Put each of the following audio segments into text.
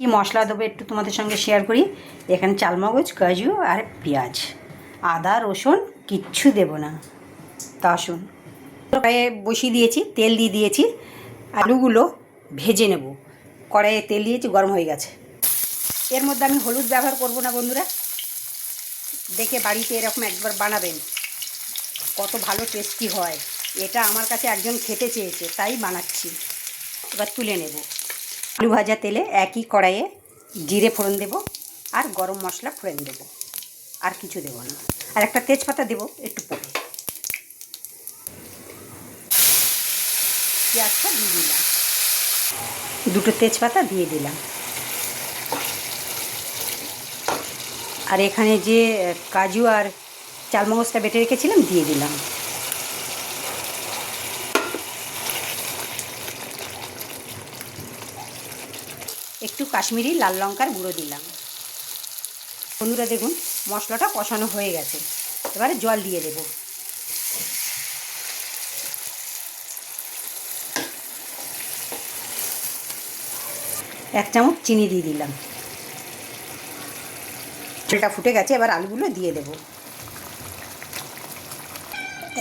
কি মশলা দেবো একটু তোমাদের সঙ্গে শেয়ার করি। এখানে চালমগজ, কাজু আর পেঁয়াজ, আদা রসুন কিচ্ছু দেব না। তা আসুন, কড়াইয়ে বসিয়ে দিয়েছি, তেল দিয়ে দিয়েছি, আলুগুলো ভেজে নেব। কড়াইয়ে তেল দিয়েছি, গরম হয়ে গেছে। এর মধ্যে আমি হলুদ ব্যবহার করব না বন্ধুরা, দেখে বাড়িতে এরকম একবার বানাবেন, কত ভালো টেস্টি হয়। এটা আমার কাছে একজন খেতে চেয়েছে তাই বানাচ্ছি। এবার তুলে নেব। আলু ভাজা তেলে একই কড়াইয়ে জিরে ফোড়ন দেব আর গরম মশলা ফোড়ন দেব, আর কিছু দেব না। আর একটা তেজপাতা দেব একটু পরে। পেঁয়াজটা দিয়ে দিলাম, দুটো তেজপাতা দিয়ে দিলাম। আর এখানে যে কাজু আর চালমগজটা বেটে রেখেছিলাম দিয়ে দিলাম। একটু কাশ্মীরি লাল লঙ্কার গুঁড়ো দিলাম। বন্ধুরা দেখুন, মশলাটা কষানো হয়ে গেছে। এবারে জল দিয়ে দেব। এক চামচ চিনি দিয়ে দিলাম। জলটা ফুটে গেছে, এবার আলুগুলো দিয়ে দেব।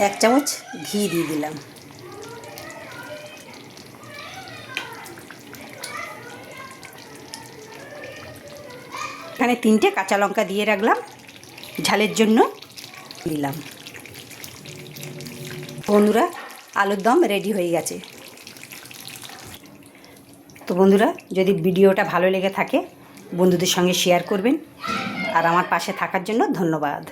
এক চামচ ঘি দিয়ে দিলাম। এখানে 3টে কাঁচা লঙ্কা দিয়ে রাখলাম, ঝালের জন্য দিলাম। বন্ধুরা, আলুর দম রেডি হয়ে গেছে। তো বন্ধুরা, যদি ভিডিওটা ভালো লেগে থাকে বন্ধুদের সঙ্গে শেয়ার করবেন, আর আমার পাশে থাকার জন্য ধন্যবাদ।